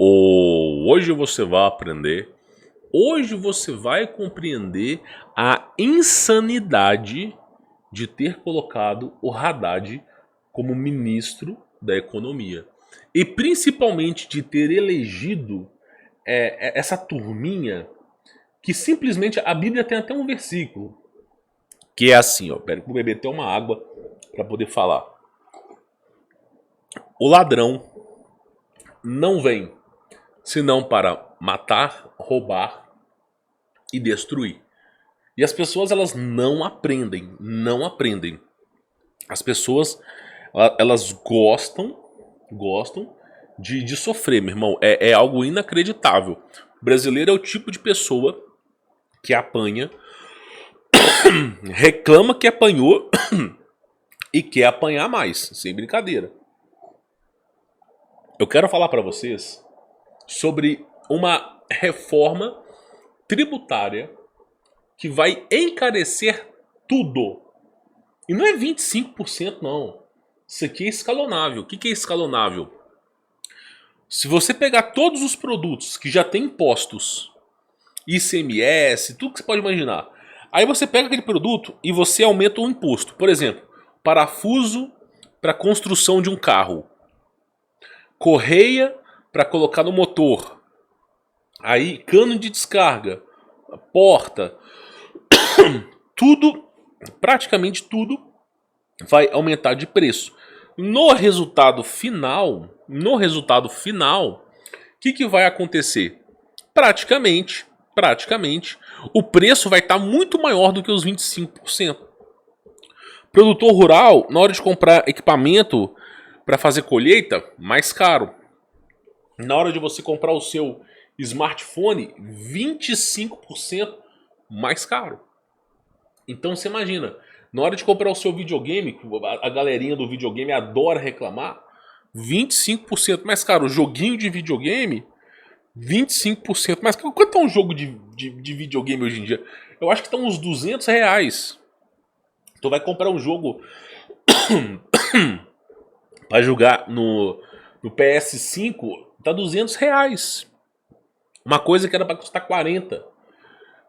Hoje você vai aprender, hoje você vai compreender a insanidade de ter colocado o Haddad como ministro da economia. E principalmente de ter elegido essa turminha que simplesmente, a Bíblia tem até um versículo, que é assim, ó, pera que eu vou beber até uma água para poder falar. O ladrão não vem senão para matar, roubar e destruir. E as pessoas, elas não aprendem, não aprendem. As pessoas, elas gostam de sofrer, meu irmão. É algo inacreditável. O brasileiro é o tipo de pessoa que apanha, reclama que apanhou e quer apanhar mais, sem brincadeira. Eu quero falar para vocês sobre uma reforma tributária que vai encarecer tudo. E não é 25% não. Isso aqui é escalonável. O que é escalonável? Se você pegar todos os produtos que já têm impostos, ICMS, tudo que você pode imaginar, aí você pega aquele produto e você aumenta o imposto. Por exemplo, parafuso para construção de um carro, correia para colocar no motor, aí cano de descarga, porta, tudo, praticamente tudo vai aumentar de preço. No resultado final, o que vai acontecer? Praticamente, o preço vai estar muito maior do que os 25%. Produtor rural, na hora de comprar equipamento para fazer colheita, mais caro. Na hora de você comprar o seu smartphone, 25% mais caro. Então você imagina, na hora de comprar o seu videogame, a galerinha do videogame adora reclamar, 25% mais caro. O joguinho de videogame, 25% mais caro. Quanto é um jogo de videogame hoje em dia? Eu acho que estão uns R$200. Tu vai comprar um jogo para jogar no PS5, tá R$200. Uma coisa que era para custar 40.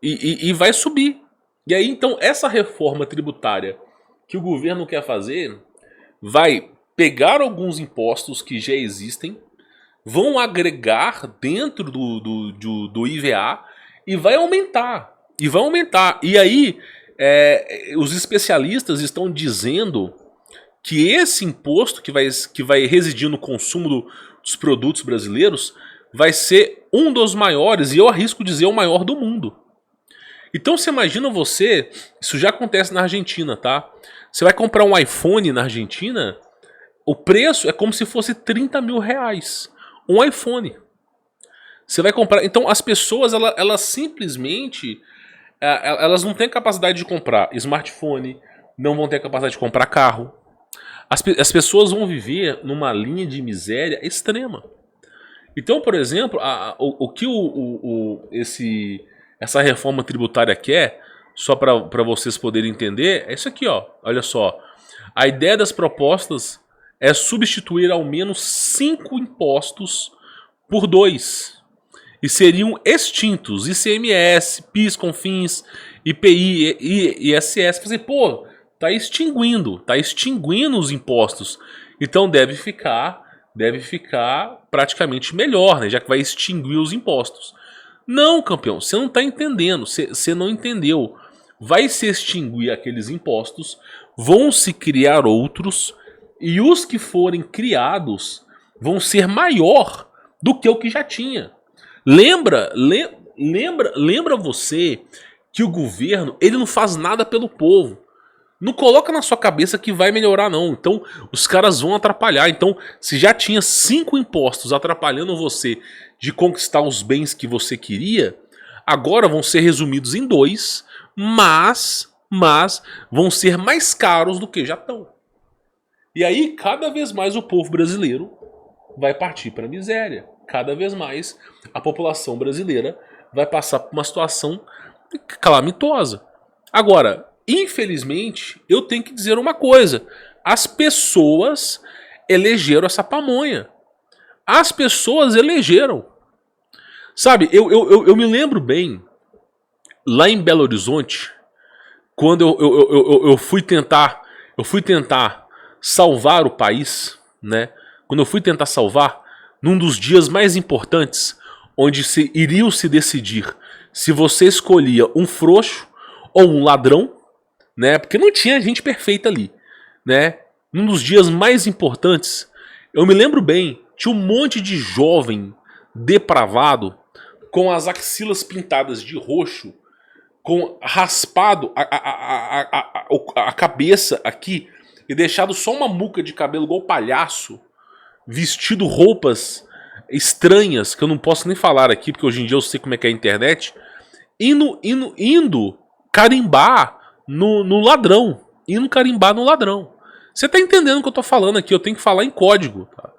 E vai subir. E aí, então, essa reforma tributária que o governo quer fazer vai pegar alguns impostos que já existem, vão agregar dentro do IVA e vai aumentar. E aí, os especialistas estão dizendo que esse imposto que vai residir no consumo dos produtos brasileiros vai ser um dos maiores, e eu arrisco dizer o maior do mundo. Então você imagina você, isso já acontece na Argentina, tá? Você vai comprar um iPhone na Argentina, o preço é como se fosse R$30 mil. Um iPhone. Você vai comprar. Então as pessoas, elas simplesmente, elas não têm capacidade de comprar smartphone, não vão ter capacidade de comprar carro. As pessoas vão viver numa linha de miséria extrema. Então, por exemplo, o que essa reforma tributária quer, só para vocês poderem entender, é isso aqui, ó. Olha só. A ideia das propostas é substituir ao menos 5 impostos por 2. E seriam extintos ICMS, PIS, CONFINS, IPI e ISS. Fazer, pô, tá extinguindo os impostos. Então deve ficar praticamente melhor, né? Já que vai extinguir os impostos. Não, campeão, você não está entendendo, você não entendeu. Vai se extinguir aqueles impostos, vão se criar outros, e os que forem criados vão ser maior do que o que já tinha. Lembra você que o governo, ele não faz nada pelo povo. Não coloca na sua cabeça que vai melhorar, não. Então, os caras vão atrapalhar. Então, se já tinha 5 impostos atrapalhando você de conquistar os bens que você queria, agora vão ser resumidos em 2, mas vão ser mais caros do que já estão. E aí, cada vez mais o povo brasileiro vai partir para a miséria. Cada vez mais a população brasileira vai passar por uma situação calamitosa. Agora, infelizmente, eu tenho que dizer uma coisa. As pessoas elegeram essa pamonha. As pessoas elegeram. Sabe, eu me lembro bem, lá em Belo Horizonte, quando eu fui tentar salvar o país, né? Quando eu fui tentar salvar, num dos dias mais importantes, onde iriam se decidir se você escolhia um frouxo ou um ladrão, né? Porque não tinha gente perfeita ali, né? Num dos dias mais importantes, eu me lembro bem, tinha um monte de jovem depravado com as axilas pintadas de roxo, com raspado a cabeça aqui e deixado só uma muca de cabelo igual palhaço, vestido roupas estranhas, que eu não posso nem falar aqui, porque hoje em dia eu sei como é que é a internet, indo carimbar no ladrão. Indo carimbar no ladrão. Você tá entendendo o que eu tô falando aqui? Eu tenho que falar em código. Tá?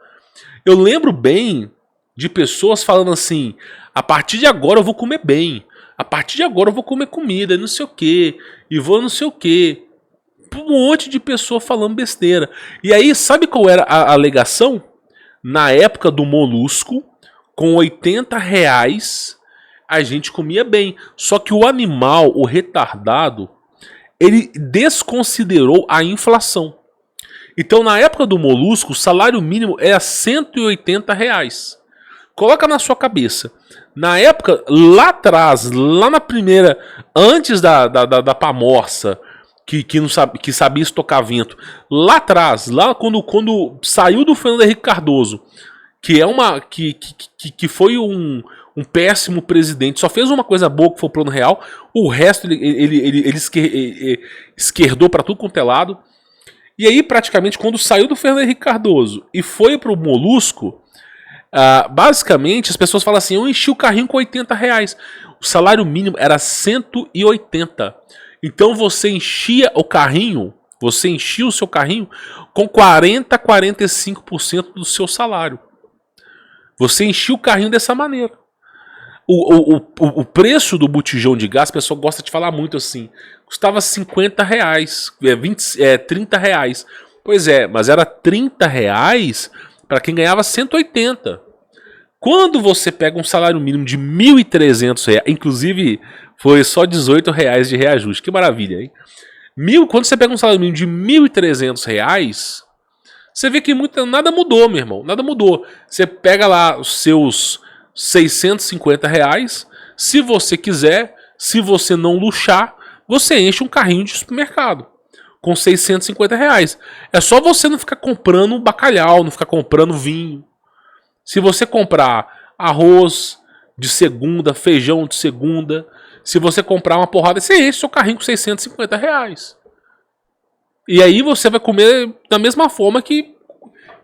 Eu lembro bem de pessoas falando assim: a partir de agora eu vou comer bem. A partir de agora eu vou comer comida, não sei o que. E vou não sei o que. Um monte de pessoa falando besteira. E aí, sabe qual era a alegação? Na época do molusco, com 80 reais, a gente comia bem. Só que o animal, o retardado, ele desconsiderou a inflação. Então, na época do molusco, o salário mínimo era 180 reais. Coloca na sua cabeça. Na época, lá atrás, lá na primeira, antes da Pamorça, que sabia estocar vento, lá atrás, lá quando saiu do Fernando Henrique Cardoso, que foi um péssimo presidente, só fez uma coisa boa que foi o Plano Real, o resto ele esquerdou para tudo quanto é lado. E aí, praticamente, quando saiu do Fernando Henrique Cardoso e foi pro Molusco, basicamente as pessoas falam assim: eu enchi o carrinho com 80 reais. O salário mínimo era 180. Então você enchia o seu carrinho com 40, 45% do seu salário. Você enchia o carrinho dessa maneira. O preço do botijão de gás, a pessoa gosta de falar muito assim, custava 50 reais, 30 reais. Pois é, mas era 30 reais para quem ganhava 180. Quando você pega um salário mínimo de 1.300 reais, inclusive foi só 18 reais de reajuste, que maravilha, hein? Quando você pega um salário mínimo de 1.300 reais, você vê que nada mudou, meu irmão, nada mudou. Você pega lá os seus 650 reais, se você quiser, se você não luxar, você enche um carrinho de supermercado com 650 reais. É só você não ficar comprando bacalhau, não ficar comprando vinho. Se você comprar arroz de segunda, feijão de segunda, se você comprar uma porrada, você enche seu carrinho com 650 reais. E aí você vai comer da mesma forma que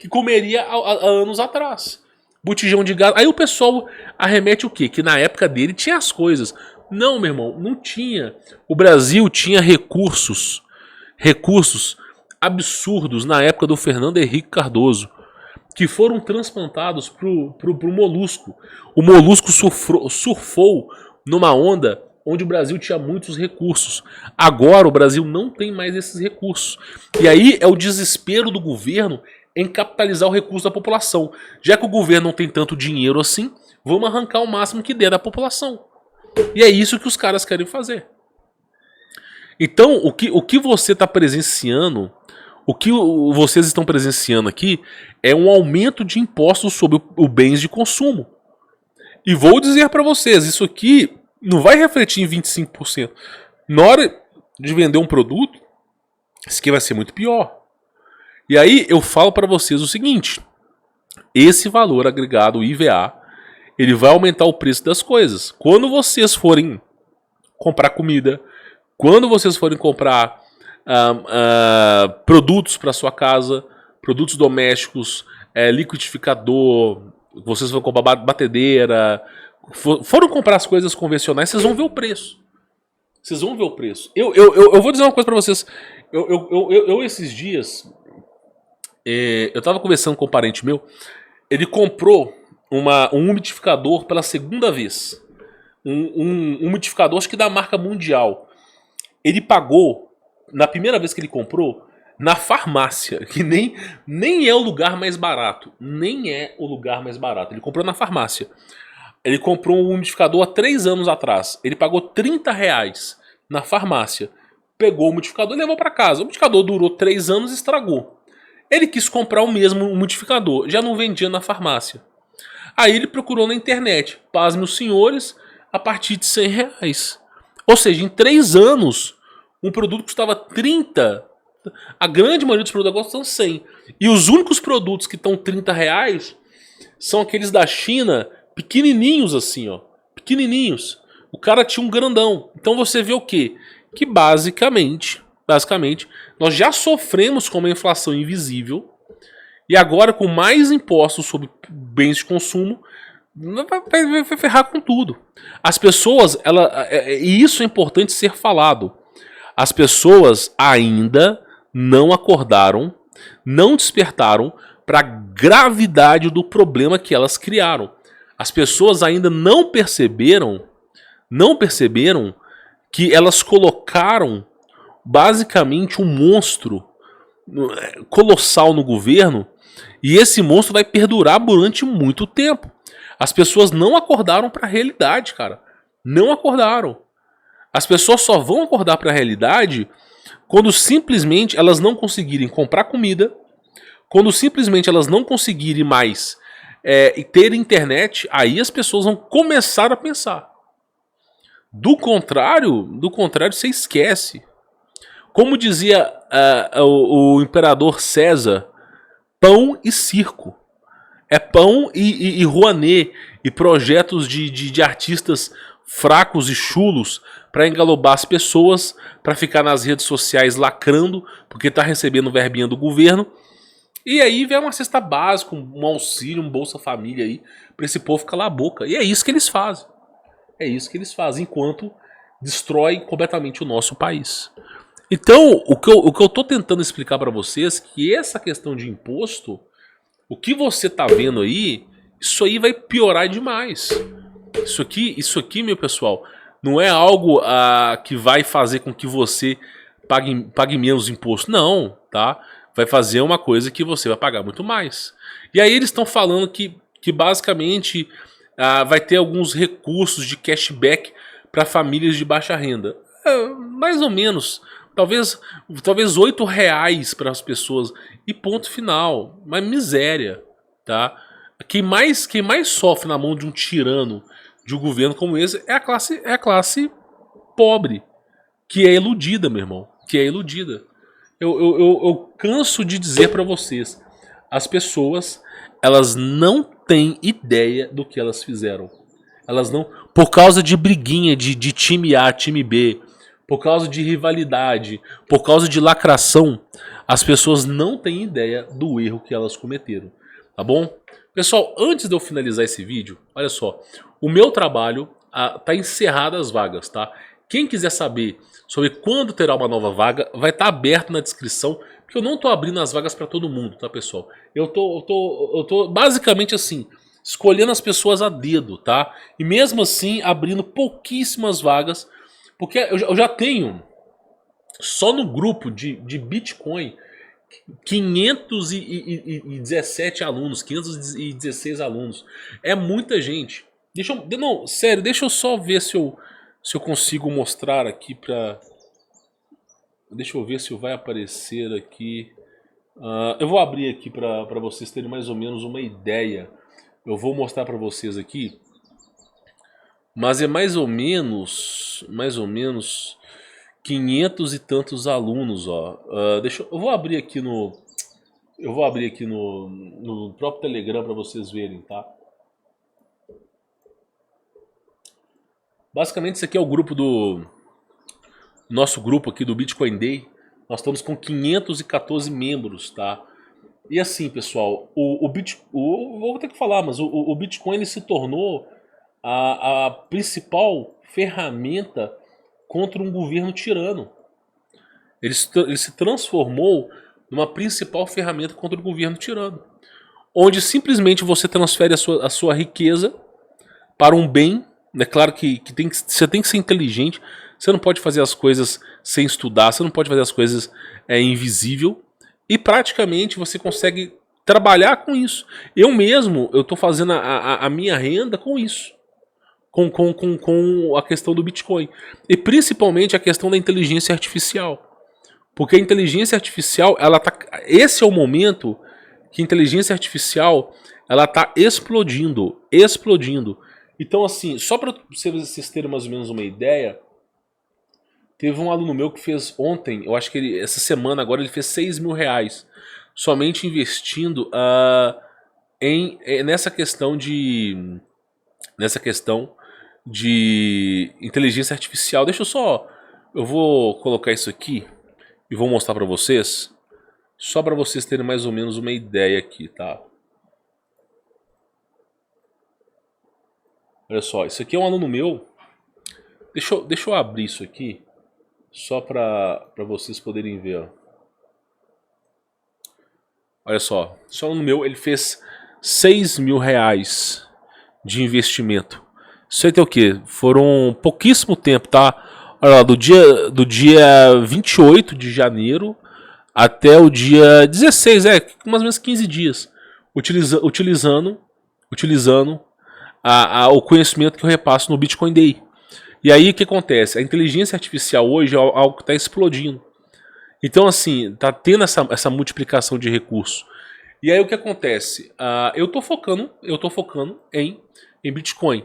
comeria há anos atrás. Botijão de gás. Aí o pessoal arremete o quê? Que na época dele tinha as coisas. Não, meu irmão, não tinha. O Brasil tinha recursos absurdos na época do Fernando Henrique Cardoso, que foram transplantados pro molusco. O molusco surfou numa onda onde o Brasil tinha muitos recursos. Agora o Brasil não tem mais esses recursos. E aí é o desespero do governo em capitalizar o recurso da população. Já que o governo não tem tanto dinheiro assim, vamos arrancar o máximo que der da população. E é isso que os caras querem fazer. Então, o que você está presenciando, o que vocês estão presenciando aqui, é um aumento de impostos sobre os bens de consumo. E vou dizer para vocês, isso aqui não vai refletir em 25%. Na hora de vender um produto, isso aqui vai ser muito pior. E aí eu falo para vocês o seguinte: esse valor agregado, o IVA, ele vai aumentar o preço das coisas. Quando vocês forem comprar comida, quando vocês forem comprar produtos para sua casa, produtos domésticos, liquidificador, vocês vão comprar batedeira, foram comprar as coisas convencionais, vocês vão ver o preço. Vocês vão ver o preço. Eu vou dizer uma coisa para vocês. Eu esses dias, eu tava conversando com um parente meu, ele comprou um umidificador pela segunda vez. Um umidificador, acho que da marca Mundial. Ele pagou, na primeira vez que ele comprou, na farmácia, que nem é o lugar mais barato. Nem é o lugar mais barato. Ele comprou na farmácia. Ele comprou um umidificador há 3 anos atrás. Ele pagou R$ 30 na farmácia. Pegou o umidificador e levou para casa. O umidificador durou 3 anos e estragou. Ele quis comprar o mesmo umidificador. Já não vendia na farmácia. Aí ele procurou na internet. Pasme os senhores, a partir de R$ 100. Ou seja, em 3 anos, um produto custava 30. A grande maioria dos produtos agora estão 100. E os únicos produtos que estão R$ 30 são aqueles da China, pequenininhos assim, ó. Pequenininhos. O cara tinha um grandão. Então você vê o quê? Que basicamente, nós já sofremos com uma inflação invisível. E agora com mais impostos sobre bens de consumo, vai ferrar com tudo. As pessoas, e isso é importante ser falado. As pessoas ainda não acordaram, não despertaram para a gravidade do problema que elas criaram. As pessoas ainda não perceberam que elas colocaram basicamente um monstro colossal no governo, e esse monstro vai perdurar durante muito tempo. As pessoas não acordaram para a realidade, cara. Não acordaram. As pessoas só vão acordar para a realidade quando simplesmente elas não conseguirem comprar comida, quando simplesmente elas não conseguirem mais ter internet, aí as pessoas vão começar a pensar. Do contrário, você esquece. Como dizia o imperador César, pão e circo. É pão e Rouanet e projetos de artistas fracos e chulos para engalobar as pessoas, para ficar nas redes sociais lacrando, porque está recebendo verbinha do governo. E aí vem uma cesta básica, um auxílio, um Bolsa Família aí, para esse povo calar a boca. E é isso que eles fazem. É isso que eles fazem, enquanto destroem completamente o nosso país. Então, o que eu tô tentando explicar para vocês é que essa questão de imposto, o que você tá vendo aí, isso aí vai piorar demais. Isso aqui, meu pessoal, não é algo que vai fazer com que você pague menos imposto. Não, tá? Vai fazer uma coisa que você vai pagar muito mais. E aí eles estão falando que basicamente vai ter alguns recursos de cashback para famílias de baixa renda. Mais ou menos. Talvez R$ 8 para as pessoas. E ponto final. Mas miséria. Tá? Quem mais sofre na mão de um tirano de um governo como esse é a classe pobre. Que é iludida, meu irmão. Que é iludida. Eu canso de dizer para vocês. As pessoas, elas não têm ideia do que elas fizeram. Elas não... Por causa de briguinha de time A, time B, por causa de rivalidade, por causa de lacração, as pessoas não têm ideia do erro que elas cometeram. Tá bom? Pessoal, antes de eu finalizar esse vídeo, olha só. O meu trabalho tá encerrado as vagas, tá? Quem quiser saber sobre quando terá uma nova vaga, vai estar aberto na descrição, porque eu não tô abrindo as vagas para todo mundo, tá, pessoal? Eu tô basicamente assim, escolhendo as pessoas a dedo, tá? E mesmo assim, abrindo pouquíssimas vagas, porque eu já tenho, só no grupo de Bitcoin, 517 alunos, 516 alunos. É muita gente. Não, sério, deixa eu só ver se eu consigo mostrar aqui pra... Deixa eu ver se vai aparecer aqui. Eu vou abrir aqui pra vocês terem mais ou menos uma ideia. Eu vou mostrar pra vocês aqui. Mas é mais ou menos 500 e tantos alunos, ó. Eu vou abrir aqui no próprio Telegram para vocês verem, tá? Basicamente isso aqui é o grupo nosso grupo aqui do Bitcoin Day. Nós estamos com 514 membros, tá? E assim, pessoal, vou ter que falar, mas o Bitcoin ele se tornou a principal ferramenta contra um governo tirano. Ele se transformou numa principal ferramenta contra o governo tirano. Onde simplesmente você transfere a sua riqueza para um bem. É claro que você tem que ser inteligente. Você não pode fazer as coisas sem estudar. Você não pode fazer as coisas invisível. e praticamente você consegue trabalhar com isso. Eu mesmo, eu estou fazendo a minha renda com isso. Com a questão do Bitcoin. E principalmente a questão da inteligência artificial. Porque a inteligência artificial, esse é o momento que a inteligência artificial ela tá explodindo. Então assim, só para vocês terem mais ou menos uma ideia, teve um aluno meu que fez ontem, eu acho que essa semana agora ele fez 6 mil reais. Somente investindo nessa questão de inteligência artificial. Eu vou colocar isso aqui e vou mostrar para vocês, só para vocês terem mais ou menos uma ideia aqui, tá? Olha só, isso aqui é um aluno meu. Deixa eu abrir isso aqui, só para vocês poderem ver, ó. Olha só, esse aluno meu, ele fez 6 mil reais de investimento. Isso aí tem o quê? Foram pouquíssimo tempo, tá? Olha lá, do dia 28 de janeiro até o dia 16, mais ou menos 15 dias. Utilizando o conhecimento que eu repasso no Bitcoin Day. E aí o que acontece? A inteligência artificial hoje é algo que está explodindo. Então assim, tá tendo essa multiplicação de recursos. E aí o que acontece? Eu tô focando em Bitcoin.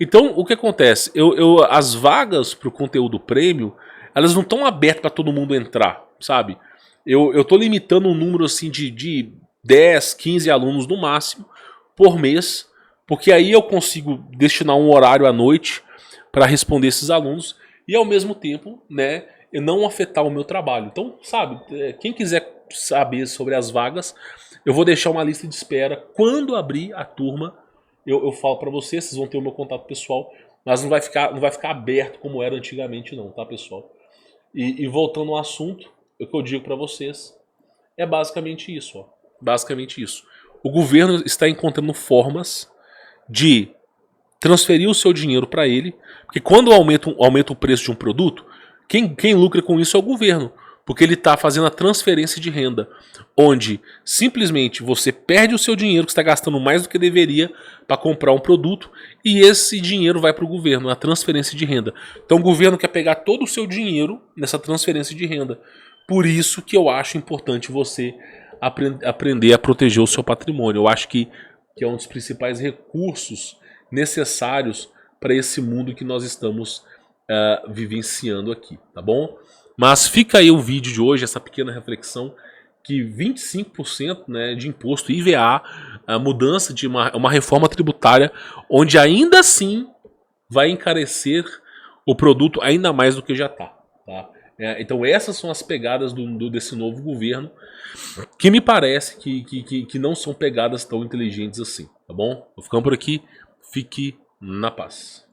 Então o que acontece? As vagas para o conteúdo premium, elas não estão abertas para todo mundo entrar, sabe? Eu tô limitando um número assim de 10, 15 alunos no máximo por mês, porque aí eu consigo destinar um horário à noite para responder esses alunos e ao mesmo tempo, né, não afetar o meu trabalho. Então, sabe, quem quiser saber sobre as vagas, eu vou deixar uma lista de espera. Quando abrir a turma, eu falo para vocês vão ter o meu contato pessoal, mas não vai ficar aberto como era antigamente não, tá, pessoal? E voltando ao assunto, o que eu digo para vocês é basicamente isso, ó. Basicamente isso. O governo está encontrando formas de transferir o seu dinheiro para ele, porque quando aumenta o preço de um produto, quem lucra com isso é o governo, porque ele está fazendo a transferência de renda, onde simplesmente você perde o seu dinheiro que está gastando mais do que deveria para comprar um produto e esse dinheiro vai para o governo, a transferência de renda. Então o governo quer pegar todo o seu dinheiro nessa transferência de renda. Por isso que eu acho importante você aprender a proteger o seu patrimônio. Eu acho que é um dos principais recursos necessários para esse mundo que nós estamos vivenciando aqui, tá bom? Mas fica aí o vídeo de hoje, essa pequena reflexão, que 25%, né, de imposto IVA, a mudança de uma reforma tributária, onde ainda assim vai encarecer o produto ainda mais do que já está, tá? Então essas são as pegadas desse novo governo, que me parece que não são pegadas tão inteligentes assim, tá bom? Vou ficando por aqui, fique na paz.